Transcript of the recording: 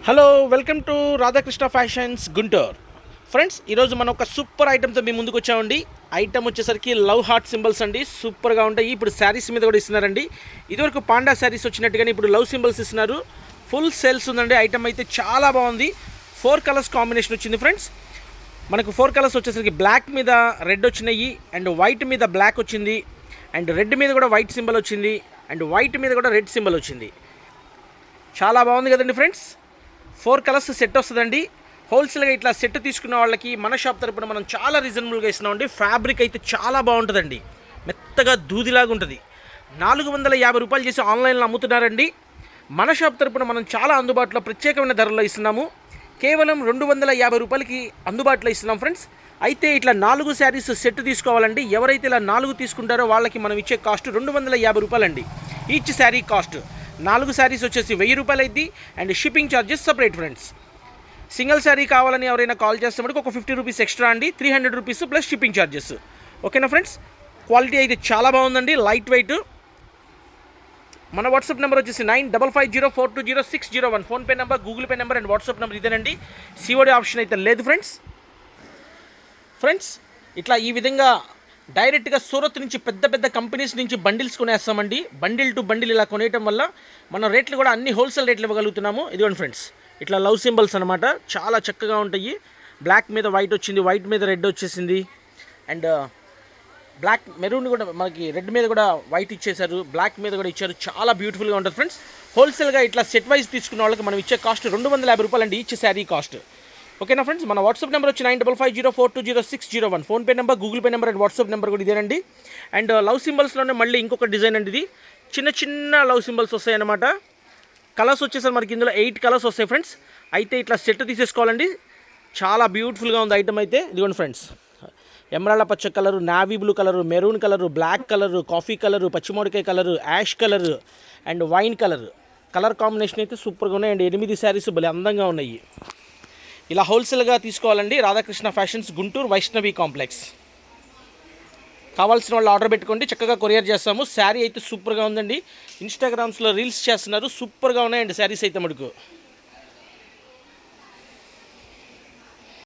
Hello welcome to Radhakrishna fashions Guntur. Friends, ఈరోజు మనం ఒక సూపర్ ఐటమ్తో మీ ముందుకు వచ్చామండి. ఐటమ్ వచ్చేసరికి లవ్ హార్ట్ సింబల్స్ అండి. సూపర్గా ఉంటాయి. ఇప్పుడు శారీస్ మీద కూడా ఇస్తున్నారండి. ఇదివరకు పాండా శారీస్ వచ్చినట్టుగానే ఇప్పుడు లవ్ సింబల్స్ ఇస్తున్నారు. ఫుల్ సేల్స్ ఉందండి. ఐటమ్ అయితే చాలా బాగుంది. 4 కలర్స్ కాంబినేషన్ వచ్చింది ఫ్రెండ్స్. మనకు 4 కలర్స్ వచ్చేసరికి బ్లాక్ మీద రెడ్ వచ్చినాయి, అండ్ వైట్ మీద బ్లాక్ వచ్చింది, అండ్ రెడ్ మీద కూడా వైట్ సింబల్ వచ్చింది, అండ్ వైట్ మీద కూడా రెడ్ సింబల్ వచ్చింది. చాలా బాగుంది కదండి ఫ్రెండ్స్. 4 కలర్స్ సెట్ వస్తుందండి. హోల్సేల్గా ఇట్లా సెట్ తీసుకున్న వాళ్ళకి మన షాప్ తరపున మనం చాలా రీజనబుల్గా ఇస్తున్నామండి. ఫ్యాబ్రిక్ అయితే చాలా బాగుంటుందండి. మెత్తగా దూదిలాగా ఉంటుంది. 450 రూపాయలు చేసి ఆన్లైన్లో అమ్ముతున్నారండి. మన షాప్ తరపున మనం చాలా అందుబాటులో ప్రత్యేకమైన ధరల్లో ఇస్తున్నాము. కేవలం 250 రూపాయలకి అందుబాటులో ఇస్తున్నాం ఫ్రెండ్స్. అయితే ఇట్లా 4 శారీస్ సెట్ తీసుకోవాలండి. ఎవరైతే ఇలా 4 తీసుకుంటారో వాళ్ళకి మనం ఇచ్చే కాస్ట్ 250 రూపాయలండి. Each sari cost. 4 శారీస్ వచ్చేసి 1000 రూపాయలు అయింది, and shipping charges separate friends. Single sari కావాలని ఎవరైనా కాల్ చేస్తే మనకు ఒక 50 రూపీస్ ఎక్స్ట్రా అండి. 300 రూపీస్ ప్లస్ షిప్పింగ్ ఛార్జెస్. ఓకేనా ఫ్రెండ్స్. క్వాలిటీ అయితే చాలా బాగుందండి. Light weight. మన వాట్సాప్ నెంబర్ వచ్చేసి 9550420601. PhonePe number, Google pay number and WhatsApp number ఇదేనండి. సిఓడి ఆప్షన్ అయితే లేదు ఫ్రెండ్స్. ఇట్లా ఈ విధంగా డైరెక్ట్గా సూరత్ నుంచి పెద్ద పెద్ద కంపెనీస్ నుంచి బండిల్స్ కొనేస్తామండి. బండిల్ టు బండిల్ ఇలా కొనేయటం వల్ల మన రేట్లు కూడా అన్ని హోల్సేల్ రేట్లు ఇవ్వగలుగుతున్నాము. ఇదిగోండి ఫ్రెండ్స్, ఇట్లా లవ్ సింబల్స్ అనమాట. చాలా చక్కగా ఉంటాయి. బ్లాక్ మీద వైట్ వచ్చింది, వైట్ మీద రెడ్ వచ్చేసింది, అండ్ బ్లాక్ మెరూన్ కూడా మనకి రెడ్ మీద కూడా వైట్ ఇచ్చేశారు, బ్లాక్ మీద కూడా ఇచ్చారు. చాలా బ్యూటిఫుల్గా ఉంటుంది ఫ్రెండ్స్. హోల్సేల్గా ఇట్లా సెట్ వైజ్ తీసుకున్న వాళ్ళకి మనం ఇచ్చే కాస్ట్ 250 రూపాయలు అండి ఈచ్ శారీ కాస్ట్. ఓకేనా ఫ్రెండ్స్. మన వాట్సాప్ నెంబర్ వచ్చి 9550420601. PhonePe number, Google pay number and WhatsApp number కూడా ఇదేనండి. అండ్ లవ్ సింబల్స్లోనే మళ్ళీ ఇంకొక డిజైన్ అండి. ఇది చిన్న చిన్న లవ్ సింబల్స్ వస్తాయి అన్నమాట. కలర్స్ వచ్చేసరికి మనకి ఇందులో 8 కలర్స్ వస్తాయి ఫ్రెండ్స్. అయితే ఇట్లా సెట్ తీసేసుకోవాలండి. చాలా బ్యూటిఫుల్గా ఉంది ఐటమ్ అయితే. ఇదిగోండి ఫ్రెండ్స్, ఎమరాల్డ్ పచ్చ colour, navy blue colour, maroon colour, black colour, coffee colour, పచ్చిమిరపకాయ colour, ash colour and wine colour. Colour combination అయితే సూపర్గా ఉన్నాయి. అండ్ 8 శారీస్ భలే అందంగా ఉన్నాయి. ఇలా హోల్సేల్గా తీసుకోవాలండి. Radhakrishna fashions Guntur, Vaishnavi complex. కావాల్సిన వాళ్ళు ఆర్డర్ పెట్టుకోండి, చక్కగా కొరియర్ చేస్తాము. శారీ అయితే సూపర్గా ఉందండి. ఇన్స్టాగ్రామ్స్లో రీల్స్ చేస్తున్నారు. సూపర్గా ఉన్నాయండి శారీస్ అయితే మటుకు.